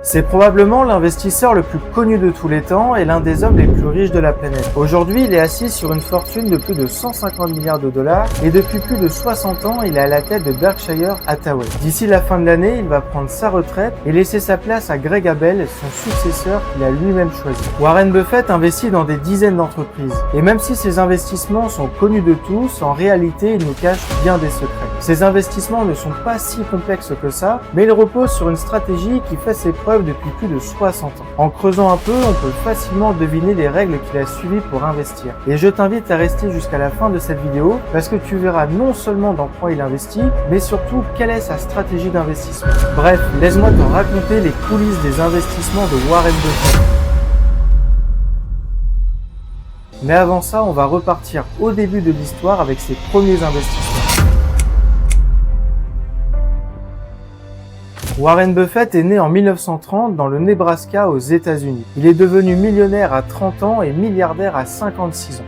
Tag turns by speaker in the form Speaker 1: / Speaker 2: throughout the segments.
Speaker 1: C'est probablement l'investisseur le plus connu de tous les temps et l'un des hommes les plus riches de la planète. Aujourd'hui, il est assis sur une fortune de plus de 150 milliards de dollars et depuis plus de 60 ans, il est à la tête de Berkshire Hathaway. D'ici la fin de l'année, il va prendre sa retraite et laisser sa place à Greg Abel, son successeur qu'il a lui-même choisi. Warren Buffett investit dans des dizaines d'entreprises et même si ses investissements sont connus de tous, en réalité, il nous cache bien des secrets. Ces investissements ne sont pas si complexes que ça, mais ils reposent sur une stratégie qui fait ses preuves depuis plus de 60 ans. En creusant un peu, on peut facilement deviner les règles qu'il a suivies pour investir. Et je t'invite à rester jusqu'à la fin de cette vidéo parce que tu verras non seulement dans quoi il investit, mais surtout quelle est sa stratégie d'investissement. Bref, laisse-moi te raconter les coulisses des investissements de Warren Buffett. Mais avant ça, on va repartir au début de l'histoire avec ses premiers investissements. Warren Buffett est né en 1930 dans le Nebraska aux États-Unis. Il est devenu millionnaire à 30 ans et milliardaire à 56 ans.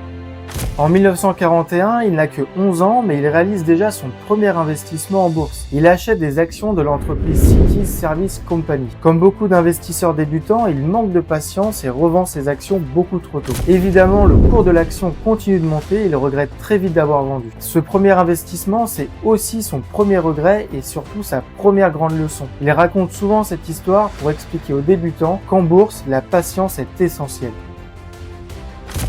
Speaker 1: En 1941, il n'a que 11 ans, mais il réalise déjà son premier investissement en bourse. Il achète des actions de l'entreprise City Service Company. Comme beaucoup d'investisseurs débutants, il manque de patience et revend ses actions beaucoup trop tôt. Évidemment, le cours de l'action continue de monter et il regrette très vite d'avoir vendu. Ce premier investissement, c'est aussi son premier regret et surtout sa première grande leçon. Il raconte souvent cette histoire pour expliquer aux débutants qu'en bourse, la patience est essentielle.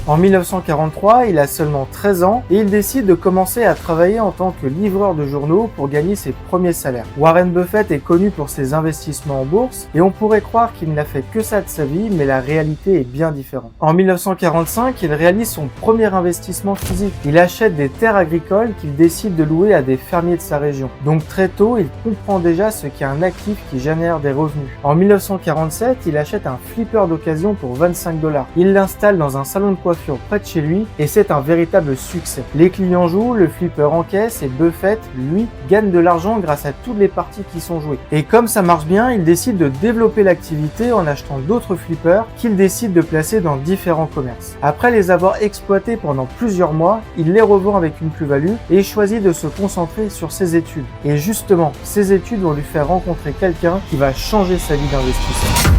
Speaker 1: En 1943, il a seulement 13 ans et il décide de commencer à travailler en tant que livreur de journaux pour gagner ses premiers salaires. Warren Buffett est connu pour ses investissements en bourse et on pourrait croire qu'il n'a fait que ça de sa vie, mais la réalité est bien différente. En 1945, il réalise son premier investissement physique. Il achète des terres agricoles qu'il décide de louer à des fermiers de sa région. Donc très tôt, il comprend déjà ce qu'est un actif qui génère des revenus. En 1947, il achète un flipper d'occasion pour 25 $. Il l'installe dans un salon de coiffure près de chez lui et c'est un véritable succès. Les clients jouent, le flipper encaisse et Buffett, lui, gagne de l'argent grâce à toutes les parties qui sont jouées. Et comme ça marche bien, il décide de développer l'activité en achetant d'autres flippers qu'il décide de placer dans différents commerces. Après les avoir exploités pendant plusieurs mois, il les revend avec une plus-value et choisit de se concentrer sur ses études. Et justement, ses études vont lui faire rencontrer quelqu'un qui va changer sa vie d'investisseur.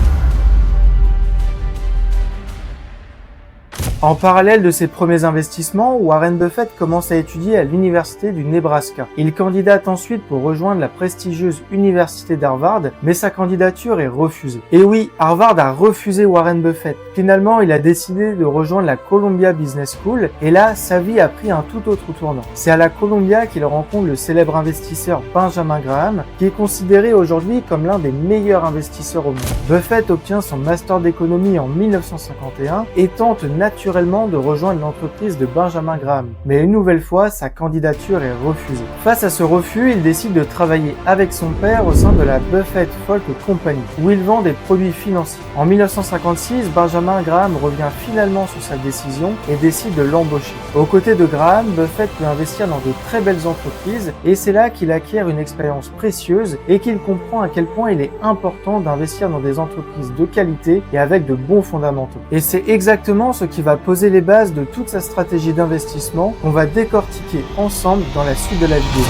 Speaker 1: En parallèle de ses premiers investissements, Warren Buffett commence à étudier à l'université du Nebraska. Il candidate ensuite pour rejoindre la prestigieuse université d'Harvard, mais sa candidature est refusée. Et oui, Harvard a refusé Warren Buffett. Finalement, il a décidé de rejoindre la Columbia Business School et là, sa vie a pris un tout autre tournant. C'est à la Columbia qu'il rencontre le célèbre investisseur Benjamin Graham, qui est considéré aujourd'hui comme l'un des meilleurs investisseurs au monde. Buffett obtient son master d'économie en 1951 et tente naturellement de rejoindre l'entreprise de Benjamin Graham. Mais une nouvelle fois, sa candidature est refusée. Face à ce refus, il décide de travailler avec son père au sein de la Buffett Folk Company, où il vend des produits financiers. En 1956, Benjamin Graham revient finalement sur sa décision et décide de l'embaucher. Aux côtés de Graham, Buffett peut investir dans de très belles entreprises et c'est là qu'il acquiert une expérience précieuse et qu'il comprend à quel point il est important d'investir dans des entreprises de qualité et avec de bons fondamentaux. Et c'est exactement ce qui va poser les bases de toute sa stratégie d'investissement qu'on va décortiquer ensemble dans la suite de la vidéo.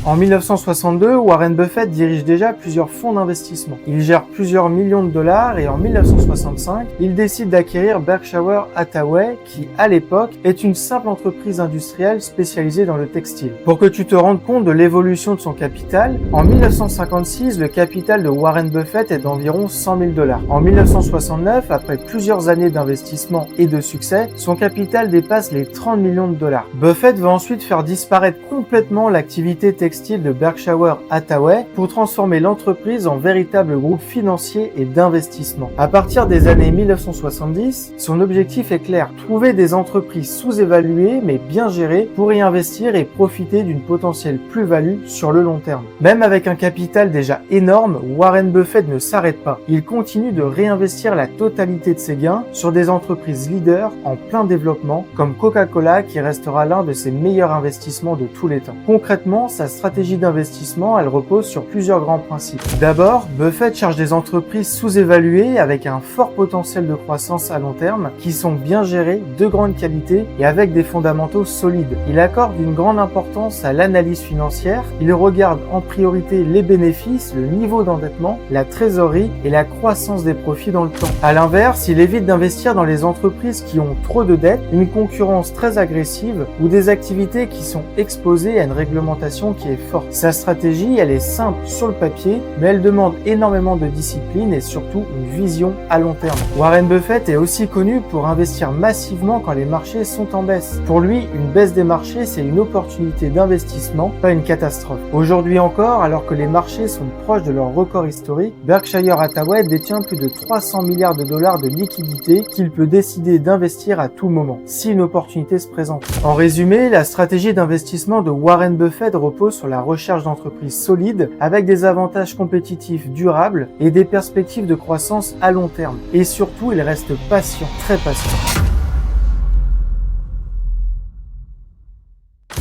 Speaker 1: En 1962, Warren Buffett dirige déjà plusieurs fonds d'investissement. Il gère plusieurs millions de dollars et en 1965, il décide d'acquérir Berkshire Hathaway qui, à l'époque, est une simple entreprise industrielle spécialisée dans le textile. Pour que tu te rendes compte de l'évolution de son capital, en 1956, le capital de Warren Buffett est d'environ 100 000 $. En 1969, après plusieurs années d'investissement et de succès, son capital dépasse les 30 millions de dollars. Buffett va ensuite faire disparaître complètement l'activité textile de Berkshire Hathaway pour transformer l'entreprise en véritable groupe financier et d'investissement. À partir des années 1970, son objectif est clair, trouver des entreprises sous-évaluées mais bien gérées pour y investir et profiter d'une potentielle plus-value sur le long terme. Même avec un capital déjà énorme, Warren Buffett ne s'arrête pas. Il continue de réinvestir la totalité de ses gains sur des entreprises leaders en plein développement comme Coca-Cola qui restera l'un de ses meilleurs investissements de tous les temps. Concrètement, sa stratégie stratégie d'investissement, elle repose sur plusieurs grands principes. D'abord, Buffett cherche des entreprises sous-évaluées avec un fort potentiel de croissance à long terme, qui sont bien gérées, de grande qualité et avec des fondamentaux solides. Il accorde une grande importance à l'analyse financière, il regarde en priorité les bénéfices, le niveau d'endettement, la trésorerie et la croissance des profits dans le temps. À l'inverse, il évite d'investir dans les entreprises qui ont trop de dettes, une concurrence très agressive ou des activités qui sont exposées à une réglementation qui est forte. Sa stratégie, elle est simple sur le papier, mais elle demande énormément de discipline et surtout une vision à long terme. Warren Buffett est aussi connu pour investir massivement quand les marchés sont en baisse. Pour lui, une baisse des marchés, c'est une opportunité d'investissement, pas une catastrophe. Aujourd'hui encore, alors que les marchés sont proches de leur record historique, Berkshire Hathaway détient plus de 300 milliards de dollars de liquidités qu'il peut décider d'investir à tout moment, si une opportunité se présente. En résumé, la stratégie d'investissement de Warren Buffett repose sur la recherche d'entreprises solides avec des avantages compétitifs durables et des perspectives de croissance à long terme. Et surtout, il reste patient, très patient.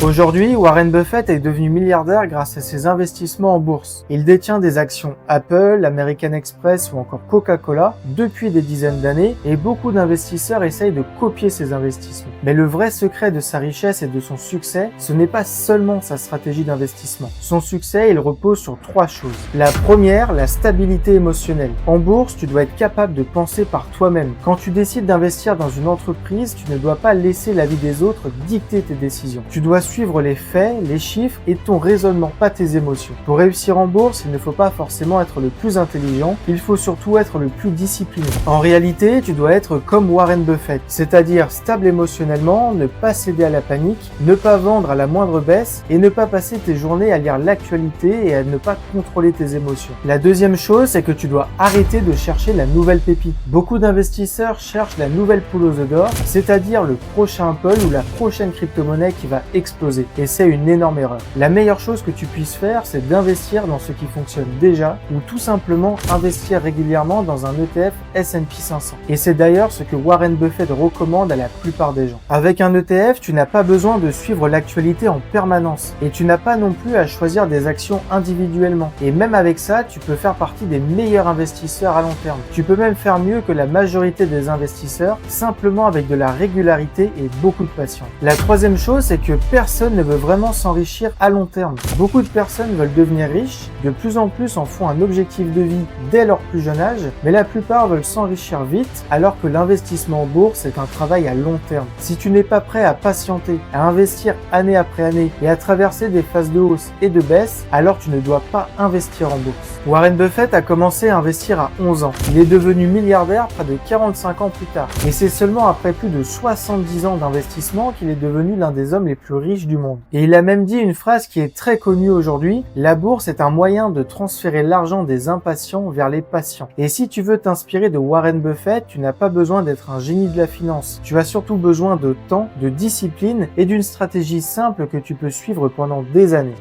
Speaker 1: Aujourd'hui, Warren Buffett est devenu milliardaire grâce à ses investissements en bourse. Il détient des actions Apple, American Express ou encore Coca-Cola depuis des dizaines d'années et beaucoup d'investisseurs essayent de copier ses investissements. Mais le vrai secret de sa richesse et de son succès, ce n'est pas seulement sa stratégie d'investissement. Son succès, il repose sur 3 choses. La première, la stabilité émotionnelle. En bourse, tu dois être capable de penser par toi-même. Quand tu décides d'investir dans une entreprise, tu ne dois pas laisser l'avis des autres dicter tes décisions. Tu dois suivre les faits, les chiffres et ton raisonnement, pas tes émotions. Pour réussir en bourse, il ne faut pas forcément être le plus intelligent, il faut surtout être le plus discipliné. En réalité, tu dois être comme Warren Buffett, c'est-à-dire stable émotionnellement, ne pas céder à la panique, ne pas vendre à la moindre baisse et ne pas passer tes journées à lire l'actualité et à ne pas contrôler tes émotions. La deuxième chose, c'est que tu dois arrêter de chercher la nouvelle pépite. Beaucoup d'investisseurs cherchent la nouvelle poule aux œufs d'or, c'est-à-dire le prochain Apple ou la prochaine crypto-monnaie qui va exploser. Et c'est une énorme erreur. La meilleure chose que tu puisses faire, c'est d'investir dans ce qui fonctionne déjà ou tout simplement investir régulièrement dans un ETF S&P 500. Et c'est d'ailleurs ce que Warren Buffett recommande à la plupart des gens. Avec un ETF, tu n'as pas besoin de suivre l'actualité en permanence et tu n'as pas non plus à choisir des actions individuellement. Et même avec ça, tu peux faire partie des meilleurs investisseurs à long terme. Tu peux même faire mieux que la majorité des investisseurs simplement avec de la régularité et beaucoup de patience. La troisième chose, c'est que personne ne veut vraiment s'enrichir à long terme. Beaucoup de personnes veulent devenir riches, de plus en plus en font un objectif de vie dès leur plus jeune âge, mais la plupart veulent s'enrichir vite, alors que l'investissement en bourse est un travail à long terme. Si tu n'es pas prêt à patienter, à investir année après année et à traverser des phases de hausse et de baisse, alors tu ne dois pas investir en bourse. Warren Buffett a commencé à investir à 11 ans. Il est devenu milliardaire près de 45 ans plus tard. Et c'est seulement après plus de 70 ans d'investissement qu'il est devenu l'un des hommes les plus riches du monde. Et il a même dit une phrase qui est très connue aujourd'hui: la bourse est un moyen de transférer l'argent des impatients vers les patients. Et si tu veux t'inspirer de Warren Buffett, tu n'as pas besoin d'être un génie de la finance. Tu as surtout besoin de temps, de discipline et d'une stratégie simple que tu peux suivre pendant des années.